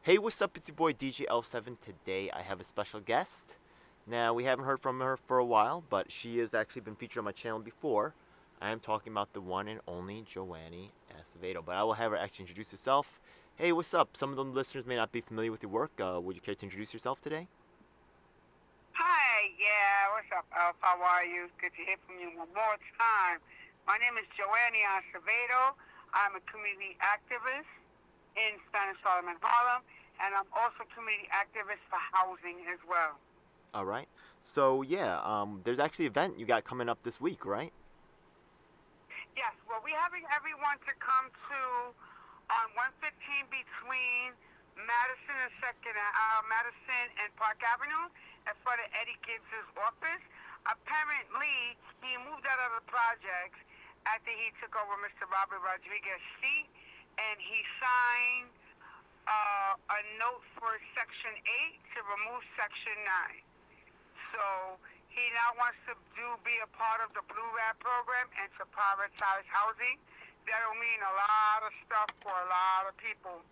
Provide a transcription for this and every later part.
Hey, what's up? It's your boy DJ L7. Today I have a special guest. Now, we haven't heard from her for a while, but she has actually been featured on my channel before. I am talking about the one and only Joannie Acevado, but I will have her actually introduce herself. Hey, what's up? Some of the listeners may not be familiar with your work. Would you care to introduce yourself today? Hi, yeah, what's up, Elf? How are you? Good to hear from you one more time. My name is Joannie Acevado. I'm a community activist in Spanish Harlem and Harlem, and I'm also a community activist for housing as well. All right. So, yeah, there's actually an event you got coming up this week, right? Yes, well, we're having everyone to come to on 115 between Madison and Park Avenue in front of Eddie Gibbs's office. Apparently, he moved out of the projects after he took over Mr. Robert Rodriguez's seat, and he signed a note for Section 8 to remove Section 9. So he now wants to be a part of the Blue Rat program and to privatize housing. That'll mean a lot of stuff for a lot of people.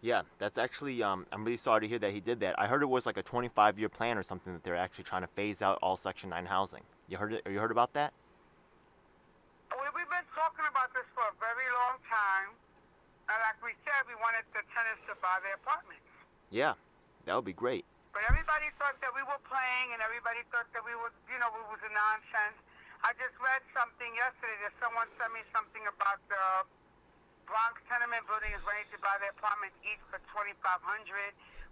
Yeah, that's actually, I'm really sorry to hear that he did that. I heard it was like a 25-year plan or something that they're actually trying to phase out all Section 9 housing. You heard it? You heard about that? We've been talking about this for a very long time. And like we said, we wanted the tenants to buy their apartments. Yeah, that would be great. But everybody thought that we were playing, and everybody thought that we were, it was a nonsense. I just read something yesterday that someone sent me something about the Bronx tenement building is ready to buy their apartments each for $2,500,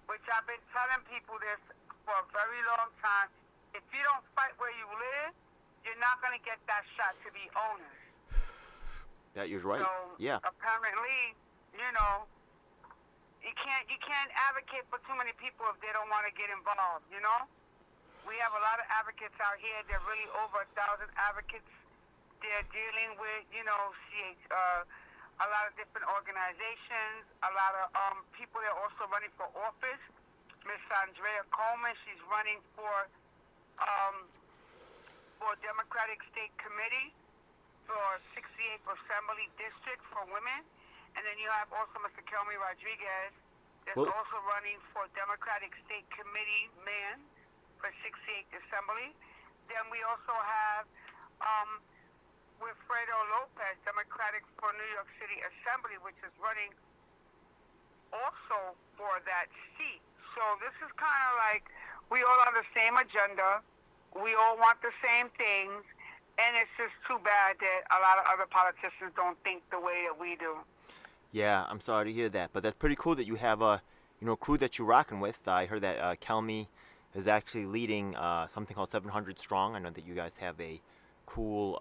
which I've been telling people this for a very long time. If you don't fight where you live, you're not going to get that shot to be owners. That you're right. So Yeah. apparently, you can't advocate for too many people if they don't want to get involved. We have a lot of advocates out here. There are really over 1,000 advocates. They're dealing with, a lot of different organizations, a lot of people that are also running for office. Miss Andrea Coleman, she's running for Democratic State Committee for 68th Assembly District for women. And then you have also Mr. Kelmy Rodriguez that's also running for Democratic State Committee man for 68th Assembly. Then we also have Wilfredo Lopez, Democratic for New York City Assembly, which is running also for that seat. So this is kind of like we all have the same agenda. We all want the same things. And it's just too bad that a lot of other politicians don't think the way that we do. Yeah, I'm sorry to hear that, but that's pretty cool that you have a, crew that you're rocking with. I heard that Kelmy is actually leading something called 700 Strong. I know that you guys have a cool,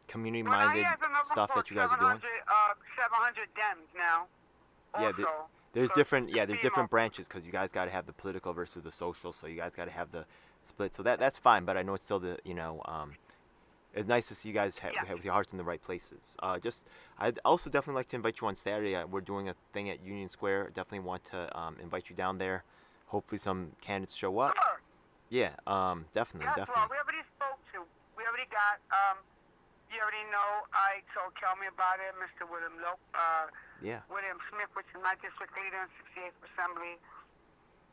community-minded stuff that you guys are doing. 700 Dems now. Yeah, there's different branches because you guys got to have the political versus the social, so you guys got to have the split. So that's fine, but I know it's still it's nice to see you guys with your hearts in the right places. I'd also definitely like to invite you on Saturday. We're doing a thing at Union Square. Definitely want to invite you down there. Hopefully some candidates show up. Sure. Yeah, definitely. Well, we already spoke to. We already got, you already know, I told Kelmy about it, Mr. William Smith, which is my district leader in 68th Assembly.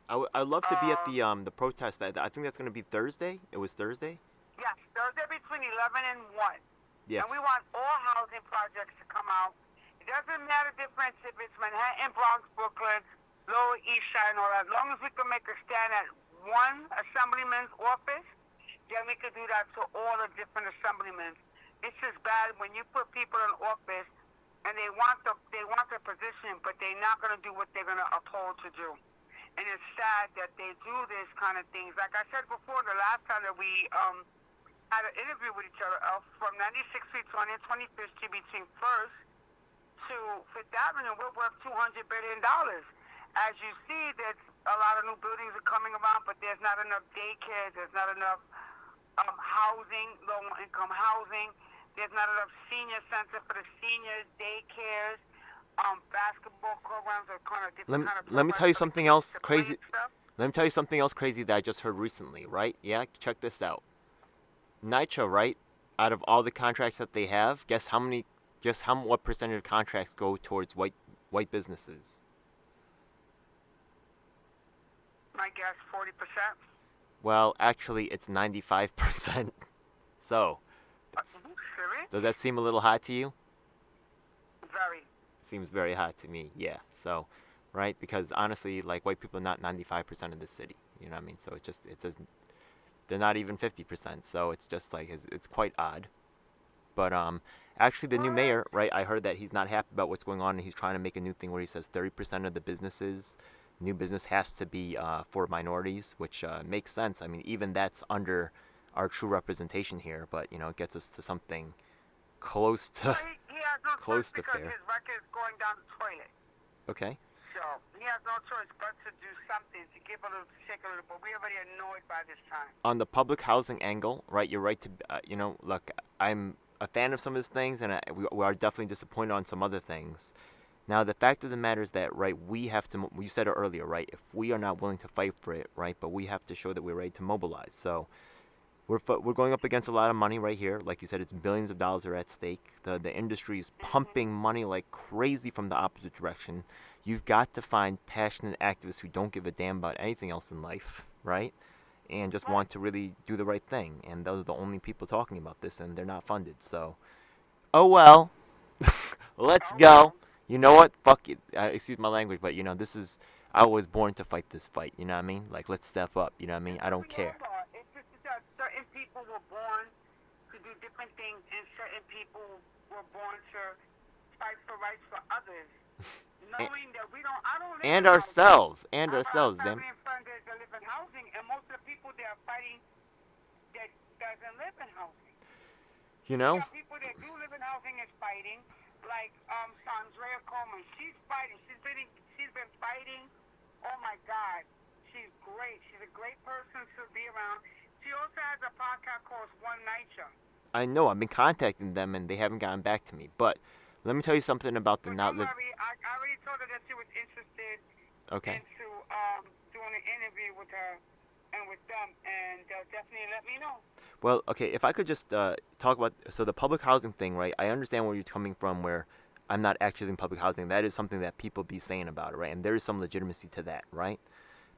I'd love to be at the protest. I think that's going to be Thursday. It was Thursday? Yes, Thursday between 11 and 1. Yeah. And we want all housing projects to come out. It doesn't matter difference if it's Manhattan, Bronx, Brooklyn, Lower East Side, and all that. As long as we can make a stand at one assemblyman's office, then we can do that to all the different assemblymen. It's just bad when you put people in office and they want the position, but they're not going to do what they're going to uphold to do. And it's sad that they do this kind of things. Like I said before, the last time that we had an interview with each other, from 96th Street to 125th Street between 1st to 5th Avenue, we're worth $200 billion. As you see, there's a lot of new buildings are coming around, but there's not enough daycares, there's not enough housing, low-income housing, there's not enough senior center for the seniors, daycares, basketball programs are kind of different. Let me tell you something else crazy. Let me tell you something else crazy that I just heard recently, right? Yeah, check this out. Nitro, right? Out of all the contracts that they have, guess what percentage of contracts go towards white white businesses? My guess 40%. Well, actually, it's 95%. So, Serious? does that seem a little high to you? Very. Seems very high to me. Yeah. So, right? Because honestly, like white people are not 95% of the city. You know what I mean? So it doesn't. They're not even 50%. So it's just like it's quite odd. But actually, the new mayor, right? I heard that he's not happy about what's going on, and he's trying to make a new thing where he says 30% of the new business has to be for minorities, which makes sense. I mean, even that's under our true representation here, but it gets us to something close to He has no close choice to because fair. his record is going down the toilet. Okay. So he has no choice but to do something to give a little, to shake a little. But we're already annoyed by this time. On the public housing angle, right? You're right to, look, I'm a fan of some of these things, and we are definitely disappointed on some other things. Now, the fact of the matter is that, right, we have to, you said it earlier, right, if we are not willing to fight for it, right, but we have to show that we're ready to mobilize. So we're going up against a lot of money right here. Like you said, it's billions of dollars are at stake. The industry is pumping money like crazy from the opposite direction. You've got to find passionate activists who don't give a damn about anything else in life, right, and just want to really do the right thing. And those are the only people talking about this, and they're not funded. So, oh well, let's go. You know what? Fuck it. Excuse my language, but this is. I was born to fight this fight. You know what I mean? Like, let's step up. You know what I mean? I don't care. It's just that certain people were born to do different things, and certain people were born to fight for rights for others. Knowing that we don't, I don't live and in ourselves, housing. and ourselves, I have them. family and friends that live in housing, and most of the people that are fighting that doesn't live in housing. You know? We got people that do live in housing is fighting, like Sandrea Coleman. She's fighting. She's been fighting. Oh my God, she's great. She's a great person to be around. She also has a podcast called One Nature. I know. I've been contacting them, and they haven't gotten back to me. But let me tell you something about the not live. I already told her that she was interested into doing an interview with her and with them, and they'll definitely let me know. Well, okay, if I could just talk about the public housing thing, right? I understand where you're coming from, where I'm not actually in public housing. That is something that people be saying about it, right? And there is some legitimacy to that, right?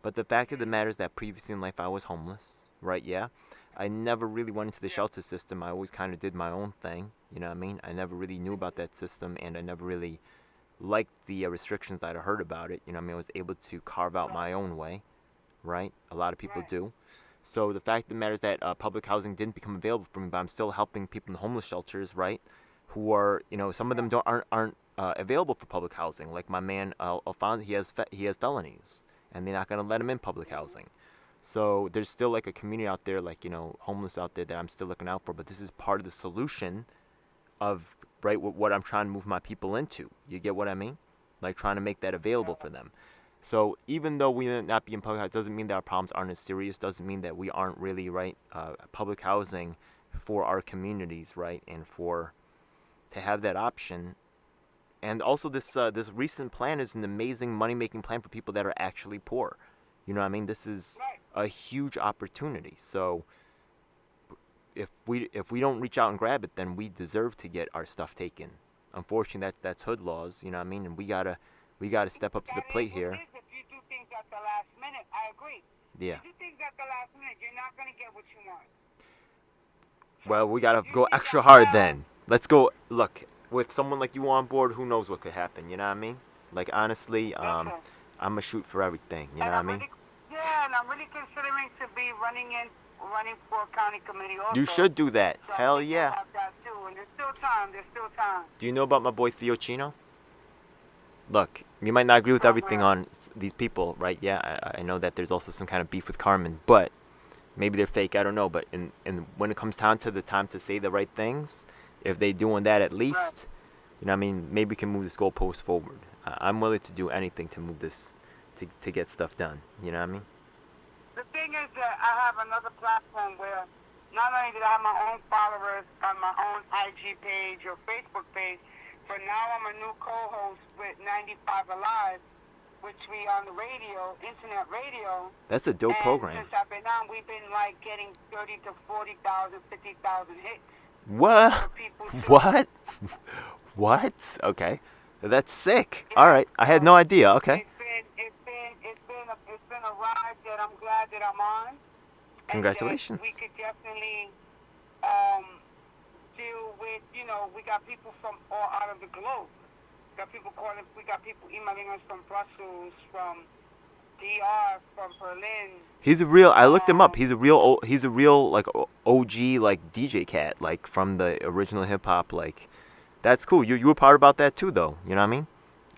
But the fact of the matter is that previously in life I was homeless, right? Yeah. I never really went into the shelter system. I always kind of did my own thing, you know what I mean? I never really knew about that system, and I never really liked the restrictions that I heard about it. You know what I mean? I was able to carve out my own way, right? A lot of people do. So the fact of the matter is that public housing didn't become available for me, but I'm still helping people in the homeless shelters, right? Who are, some of them aren't available for public housing. Like my man Alfonso, he has felonies, and they're not going to let him in public housing. So there's still like a community out there, like homeless out there that I'm still looking out for. But this is part of the solution of what I'm trying to move my people into. You get what I mean? Like trying to make that available for them. So even though we may not be in public housing, doesn't mean that our problems aren't as serious. Doesn't mean that we aren't really public housing for our communities, right? And to have that option. And also this recent plan is an amazing money-making plan for people that are actually poor. You know what I mean? This is a huge opportunity. So if we don't reach out and grab it, then we deserve to get our stuff taken. Unfortunately, that's hood laws. You know what I mean? And we gotta step up to the plate here. If you do things at the last minute, I agree. Yeah. If you do things at the last minute, you're not gonna get what you want. Well, we gotta go extra hard then. Let's go. Look, with someone like you on board, who knows what could happen? You know what I mean? Like honestly, I'm gonna shoot for everything. You know what I mean? And I'm really considering to be running for county committee also. You should do that. So Hell yeah. That too. And there's still time. Do you know about my boy Theo Chino? Look, you might not agree with everything on these people, right? Yeah, I know that there's also some kind of beef with Carmen, but maybe they're fake. I don't know. But when it comes down to the time to say the right things, if they doing that at least, you know what I mean, maybe we can move this goalpost forward. I'm willing to do anything to move this, to get stuff done. You know what I mean? The thing is that I have another platform where not only did I have my own followers on my own IG page or Facebook page, but now I'm a new co-host with 95 Alive, which we on the radio, internet radio. That's a dope program. Since I've been on, we've been like getting 30 to 40,000, 50,000 hits. What? What? What? Okay. That's sick. All right, I had no idea. Okay. It's been a ride that I'm glad that I'm on. Congratulations. And that we could definitely deal with, we got people from all out of the globe. We got people emailing us from Brussels, from DR, from Berlin. He's a real. I looked him up. He's a real. He's a real like OG like DJ cat, like from the original hip hop. Like, that's cool. You were part about that too, though. You know what I mean?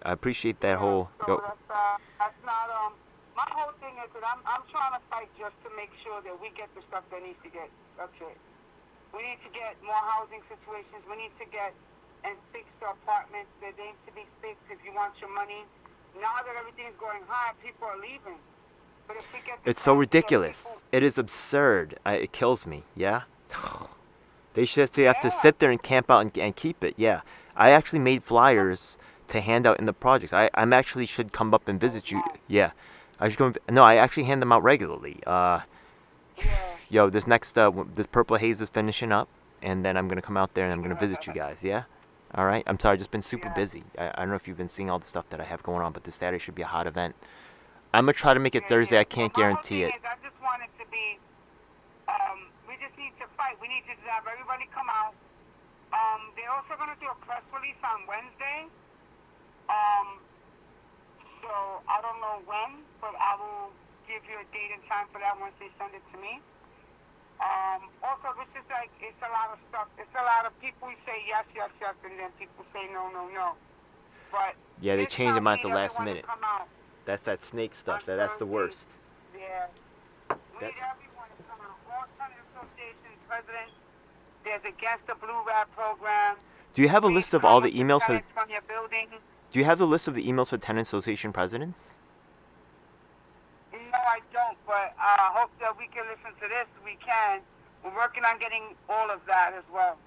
I appreciate that whole. So that's not my whole thing is that I'm trying to fight just to make sure that we get the stuff that needs to get. That's it. We need to get more housing situations. We need to get and fix the apartments. They need to be fixed if you want your money. Now that everything's going high, people are leaving. But if we get it's so ridiculous. It is absurd. It kills me. Yeah. They should have to sit there and camp out and keep it. Yeah. I actually made flyers to hand out in the projects. I'm actually should come up and visit you. Yeah. I should come. No, I actually hand them out regularly. Yo, this next this Purple Haze is finishing up, and then I'm gonna come out there and I'm gonna visit you guys. Yeah. All right. I'm sorry. I've just been super busy. I don't know if you've been seeing all the stuff that I have going on, but this Saturday should be a hot event. I'm gonna try to make it Thursday. I can't guarantee it. I just want it to be. We just need to fight. We need to have everybody come out. They're also gonna do a press release on Wednesday. So I don't know when, but I will give you a date and time for that once they send it to me. Also, this is like, it's a lot of stuff. It's a lot of people who say yes, yes, yes, and then people say no, no, no. But yeah, they change them at the last minute. That's that snake stuff. That's the worst. Yeah. We need everyone to come out. All tenant association presidents. There's Against the Blue Rat program. Do you have a list of all the emails for? From your building. Do you have the list of the emails for tenant association presidents? No, I don't. But I hope that we can listen to this. We can. We're working on getting all of that as well.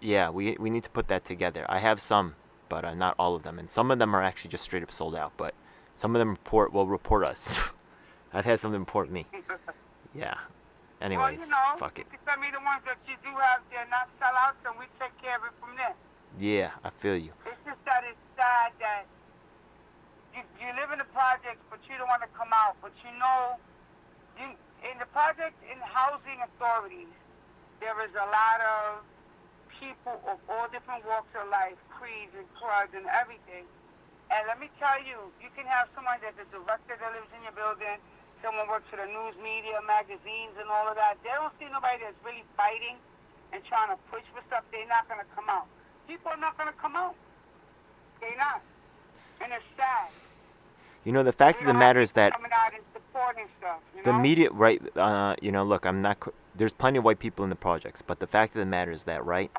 Yeah, we need to put that together. I have some, but not all of them, and some of them are actually just straight up sold out. But some of them will report us. I've had some report me. Yeah. Anyways, well, fuck it. You can send me the ones that you do have. They're not sellouts, and we take care of it from there. Yeah, I feel you. It's just that it's sad that you live in the projects, but you don't want to come out. But in the project in housing authorities, there is a lot of people of all different walks of life, creeds and crowds and everything. And let me tell you, you can have someone that's a director that lives in your building, someone works for the news media, magazines and all of that. They don't see nobody that's really fighting and trying to push for stuff. They're not going to come out. People are not going to come out. They're not. And it's sad. You know, the fact of the matter is that coming out and supporting stuff, the media, right? Look, I'm not. There's plenty of white people in the projects, but the fact of the matter is that, right?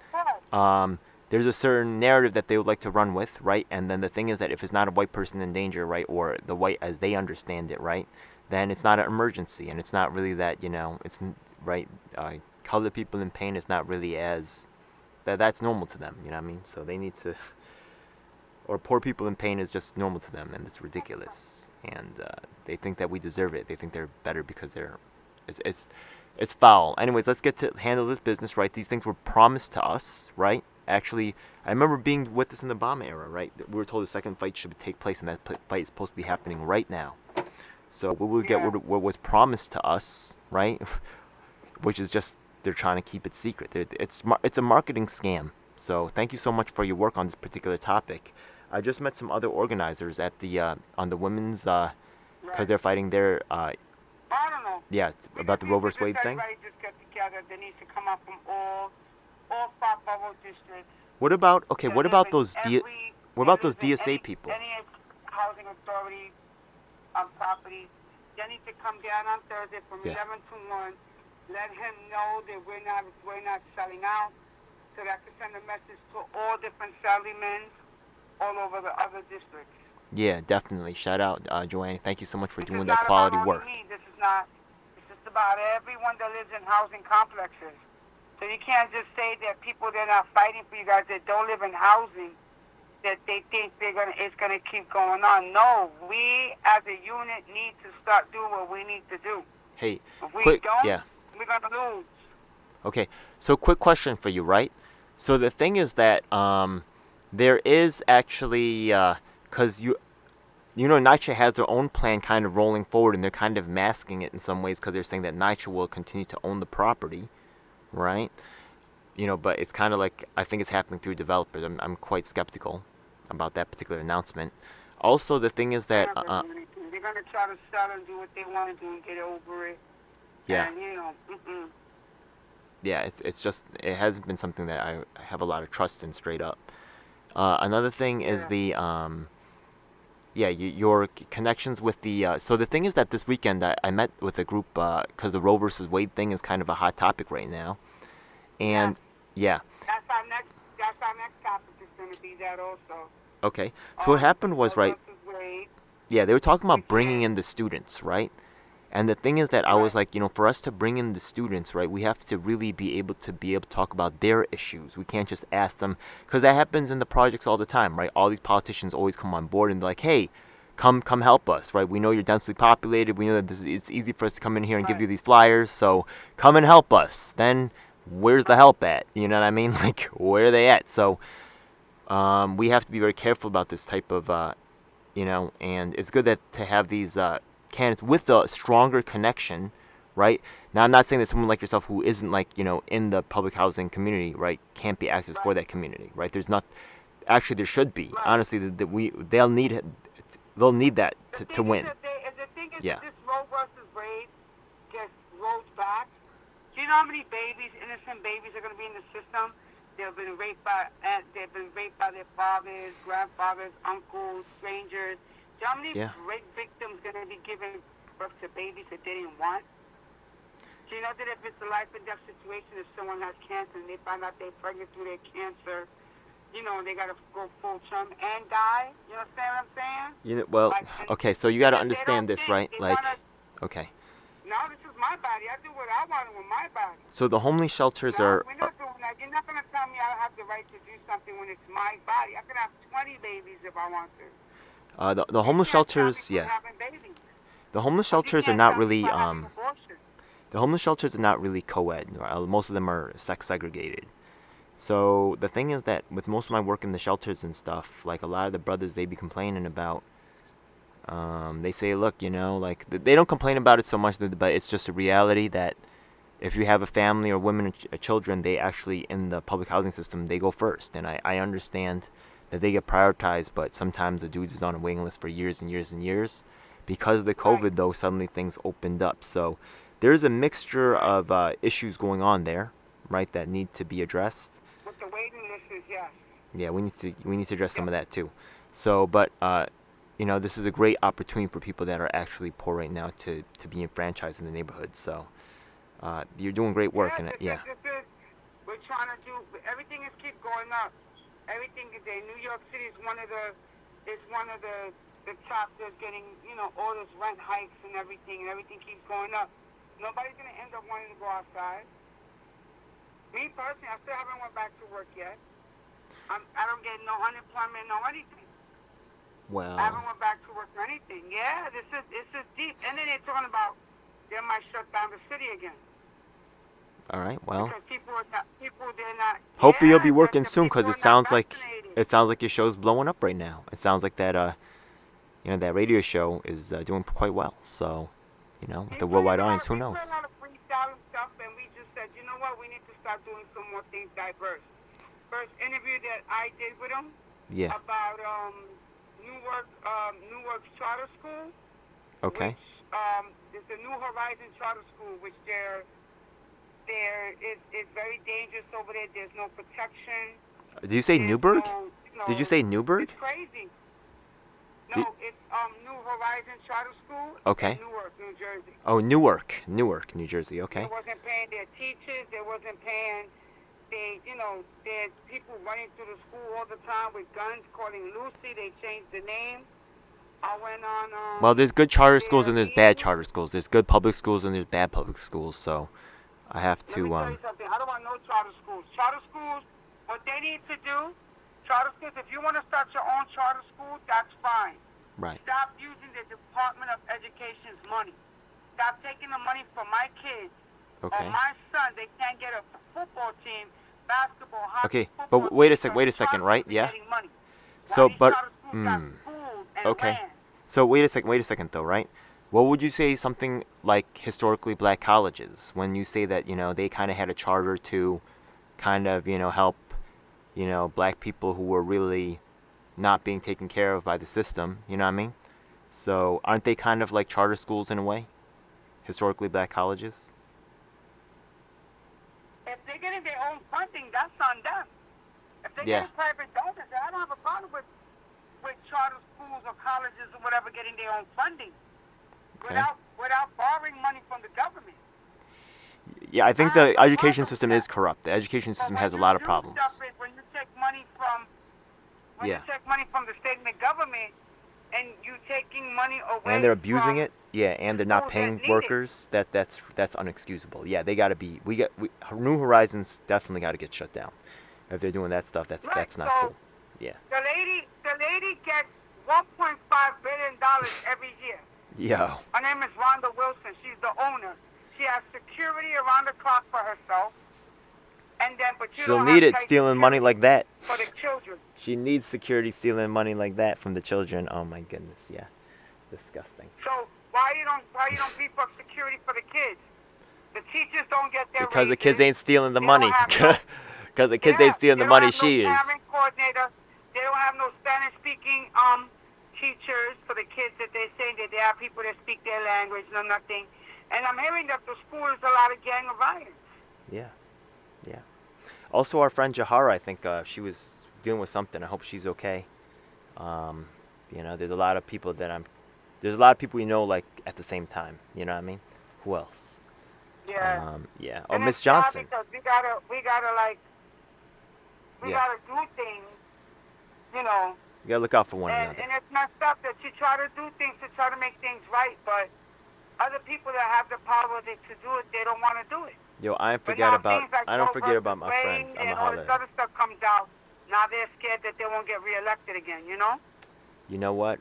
There's a certain narrative that they would like to run with, right? And then the thing is that if it's not a white person in danger, right, or the white as they understand it, right, then it's not an emergency, and it's not really that, it's right. Colored people in pain is not really as that's normal to them. You know what I mean? So they need to. Or poor people in pain is just normal to them, and it's ridiculous. And they think that we deserve it. They think they're better because it's foul. Anyways, let's get to handle this business, right? These things were promised to us, right? Actually, I remember being with this in the Obama era, right? We were told the second fight should take place, and that fight is supposed to be happening right now. So we will get what was promised to us, right? Which is just they're trying to keep it secret. It's a marketing scam. So thank you so much for your work on this particular topic. I just met some other organizers at the on the women's because they're fighting their I don't know. Yeah, about the Roe vs. Wade thing. Everybody just get together. They need to come up from all 5 borough districts. What about those DSA people? Any housing authority on property, they need to come down on Thursday from 11 to 1. Let him know that we're not selling out, so that I can send a message to all different salarymen all over the other districts. Yeah, definitely. Shout out, Joannie. Thank you so much for doing that quality work. This is just about everyone that lives in housing complexes. So you can't just say that people they're not fighting for you guys that don't live in housing, that they think it's gonna keep going on. No, we as a unit need to start doing what we need to do. Hey, if we don't, we're gonna lose. Okay, so quick question for you, right? So the thing is that There is actually, because NYCHA has their own plan kind of rolling forward, and they're kind of masking it in some ways because they're saying that NYCHA will continue to own the property, right? But it's kind of like, I think it's happening through developers. I'm quite skeptical about that particular announcement. Also, the thing is that, They're not gonna do anything. They're gonna try to sell and do what they want to do and get over it. yeah, And yeah, it's just, it hasn't been something that I have a lot of trust in straight up. Another thing is your connections with the. So the thing is that this weekend I met with a group because the Roe versus Wade thing is kind of a hot topic right now, and yeah. That's our next. That's our next topic. Is going to be that also. Okay. So what happened was, right? Wade, yeah, they were talking about bringing in the students, right? And the thing is that I was like, for us to bring in the students, right, we have to really be able to talk about their issues. We can't just ask them, because that happens in the projects all the time, right? All these politicians always come on board and they're like, hey, come help us, right? We know you're densely populated. We know that it's easy for us to come in here and give you these flyers, so come and help us. Then where's the help at? You know what I mean? Like, where are they at? So we have to be very careful about this type of, and it's good that to have these candidates with a stronger connection, right? Now, I'm not saying that someone like yourself who isn't like, in the public housing community, right, can't be active for that community, right? There's not, actually there should be. Honestly, they'll need that to win. The thing is, yeah. This Roe versus Wade gets rolled back. Do you know how many babies, innocent babies, are going to be in the system? They've been raped by their fathers, grandfathers, uncles, strangers. Do you know how many rape victims going to be giving birth to babies that they didn't want? Do you know that if it's a life and death situation, if someone has cancer and they find out they're pregnant through their cancer, they got to go full term and die? You understand what I'm saying? Okay, so you got to understand this, right? Okay. No, this is my body. I do what I want with my body. So the homeless shelters are. We're not doing that. You're not going to tell me I have the right to do something when it's my body. I can have 20 babies if I want to. The homeless shelters, yeah. The homeless shelters are not really the homeless shelters are not really co-ed. Most of them are sex segregated. So the thing is that with most of my work in the shelters and stuff, like a lot of the brothers, they be complaining about. They say, look, like they don't complain about it so much, but it's just a reality that if you have a family or women or children, they actually in the public housing system they go first, and I understand that they get prioritized, but sometimes the dudes is on a waiting list for years and years and years. Because of the COVID, though, suddenly things opened up. So there's a mixture of issues going on there, right, that need to be addressed. With the waiting list is yes. Yeah, we need to address some of that too. So, but this is a great opportunity for people that are actually poor right now to be enfranchised in the neighborhood. So you're doing great work in it. Yeah. We're trying to do everything is keep going up. Everything today, New York City is one of the top that's getting, all this rent hikes and everything keeps going up. Nobody's going to end up wanting to go outside. Me personally, I still haven't went back to work yet. I don't get no unemployment, no anything. Wow. I haven't went back to work or anything. Yeah, this is deep. And then they're talking about they might shut down the city again. All right. Well. Because people they're not. Hopefully you'll be working soon, because it sounds like your show's blowing up right now. It sounds like that that radio show is doing quite well. So, with the worldwide audience, who knows? We did a lot of freestyle and stuff, and we just said, you know what, we need to start doing some more things diverse. First interview that I did with him. Yeah. About Newark's charter school. Okay. Which, it's the New Horizon Charter School, which it's very dangerous over there. There's no protection. Did you say Newburgh? Did you say Newburgh? It's crazy. No, it's New Horizon Charter School. Okay. In Newark, New Jersey. Oh, Newark, New Jersey. Okay. They wasn't paying their teachers. They wasn't paying. There's people running through the school all the time with guns, calling Lucy. They changed the name. I went on. Well, there's good charter schools and there's bad charter schools. There's good public schools and there's bad public schools. So, I have to. Let me tell you something. I don't want no charter schools. Charter schools, what they need to do. Charter schools. If you want to start your own charter school, that's fine. Right. Stop using the Department of Education's money. Stop taking the money from my kids. Okay. Or my son. They can't get a football team basketball, hockey, Okay, football. but wait a second, right? Yeah. Getting money. So, These but, charter schools got schools and okay. land. So wait a second though, right? What would you say something like historically black colleges, when you say that, they kind of had a charter to kind of, help, black people who were really not being taken care of by the system, you know what I mean? So aren't they kind of like charter schools in a way? Historically black colleges? If they're getting their own funding, that's on them. If they're Yeah. getting private donors, I don't have a problem with charter schools or colleges or whatever getting their own funding. Okay. Without borrowing money from the government. Yeah, I think the education system is corrupt. The education system has a lot of problems. When you take money from you take money from the state and the government, and you taking money away, And they're abusing from it. Yeah, and they're not schools paying that need workers. That's unexcusable. Yeah, they got to be. New Horizons definitely got to get shut down. If they're doing that stuff, that's not so cool. Yeah. The lady gets $1.5 billion every year. Yeah. Her name is Rhonda Wilson. She's the owner. She has security around the clock for herself. And then, but you She'll don't need have it stealing money like that. for the children. She needs security stealing money like that from the children. Oh my goodness, yeah. Disgusting. So why you don't beef up security for the kids? The teachers don't get their Because the raises. kids ain't stealing the They money. don't have Because the kids ain't stealing the money, she is. They don't have no parent coordinator. They don't have no Spanish-speaking teachers for the kids that they're saying that they have people that speak their language, no nothing. And I'm hearing that the school is a lot of gang violence. Yeah. Yeah. Also, our friend Jahara, I think she was dealing with something. I hope she's okay. There's a lot of people there's a lot of people like at the same time. You know what I mean? Who else? Yeah. Yeah. Oh, And Miss it's sad Johnson. because we gotta Yeah. do things, you know. You gotta look out for one And another. it's messed up that you try to do things to try to make things right, but other people that have the power to do it, they don't want to do it. Yo, I don't But forget now about things like Roe versus my Wade friends. I'm and a all this holler. other stuff comes out. Now they're scared that they won't get reelected again. You know? You know what?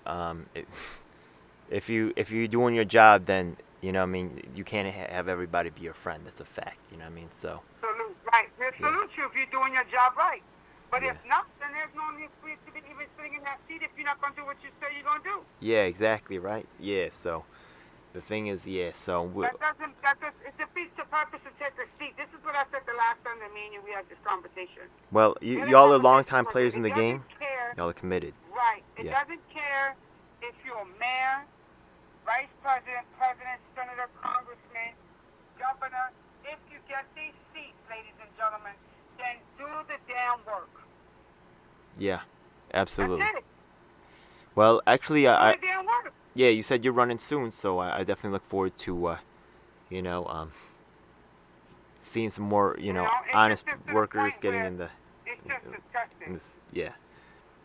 If you're doing your job, then you can't have everybody be your friend. That's a fact. You know what I mean? So. Salute, right? They salute you if you're doing your job right. But if not, then there's no need for you to be even sitting in that seat if you're not gonna do what you say you're gonna do. Yeah, exactly right. Yeah, so the thing is, it defeats the purpose to take a seat. This is what I said the last time that me and you we had this conversation. Well, y'all are longtime players in the game. Y'all are committed. Right. It Yeah. doesn't care if you're a mayor, vice president, senator, congressman, governor. If you get these seats, ladies and gentlemen, then do the damn work. Yeah, absolutely. That's it. Well, actually, Do the damn work. yeah, you said you're running soon, so I definitely look forward to, seeing some more, it's honest just to the workers point getting where in the. It's just disgusting. In this, yeah.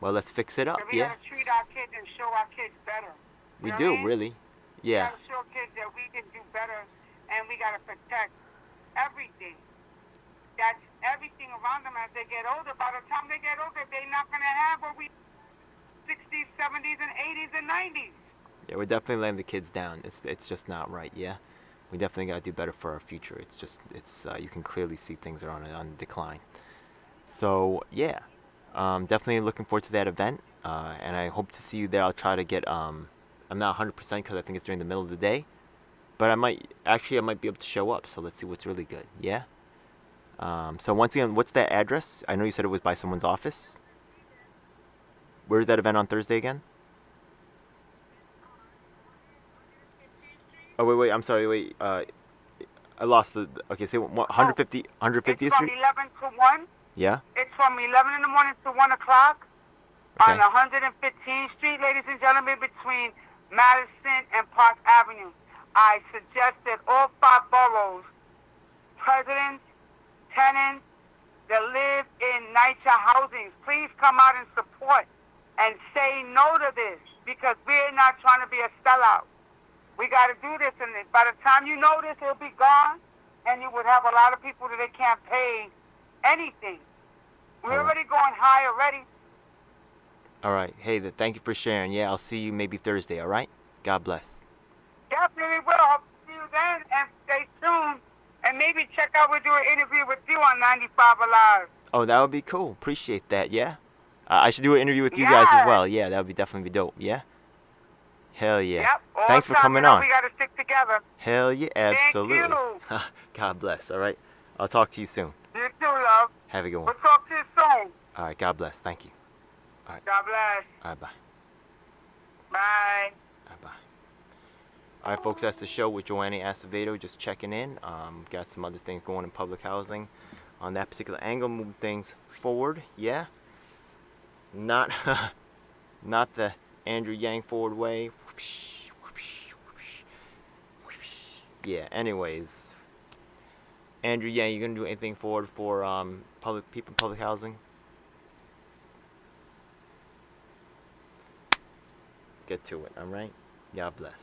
Well, let's fix it up. So we Yeah, gotta treat our kids and show our kids better. we You know do what I mean? really. Yeah. We gotta show kids that we can do better, and we gotta protect everything. That's everything around them as they get older. By the time they get older, they're not gonna have what we 60s, 70s, and 80s and 90s. Yeah, we're definitely letting the kids down. It's just not right. Yeah, we definitely gotta do better for our future. It's you can clearly see things are on a decline. So yeah, definitely looking forward to that event, and I hope to see you there. I'll try to get I'm not 100% because I think it's during the middle of the day, but I might be able to show up. So let's see what's really good. Yeah. So once again, what's that address? I know you said it was by someone's office. Where's that event on Thursday again? Oh wait, I'm sorry, wait. I lost the. Okay, say 150th It's from Street. 11 to 1. Yeah. It's from 11 in the morning to 1 o'clock Okay. on 115th Street, ladies and gentlemen, between Madison and Park Avenue. I suggest that all 5 boroughs, presidents, tenants that live in NYCHA housings, please come out and support and say no to this, because we're not trying to be a sellout. We got to do this, and by the time you know this, it'll be gone, and you would have a lot of people that they can't pay anything. We're already going high already. All right. Hey, thank you for sharing. Yeah, I'll see you maybe Thursday. All right. God bless. Definitely will. Hope to see you then, and stay tuned. And maybe check out, we'll do an interview with you on 95 Alive. Oh, that would be cool. Appreciate that. Yeah. I should do an interview with you guys as Yes. well. Yeah, that would be definitely be dope. Yeah. Hell yeah. Yep. All Thanks for time, coming you know, on. we got to stick together. Hell yeah, absolutely. Thank you. God bless. All right. I'll talk to you soon. You too, love. Have a good one. We'll talk to you soon. All right. God bless. Thank you. God bless. All right. Bye. Bye. All right. Bye. All right, folks. That's the show with Joannie Acevado. Just checking in. Got some other things going in public housing on that particular angle. Moving things forward. Yeah. Not, not the Andrew Yang forward way. Yeah. Anyways, Andrew Yang, you gonna do anything forward for public people in public housing? Get to it. All right. God bless.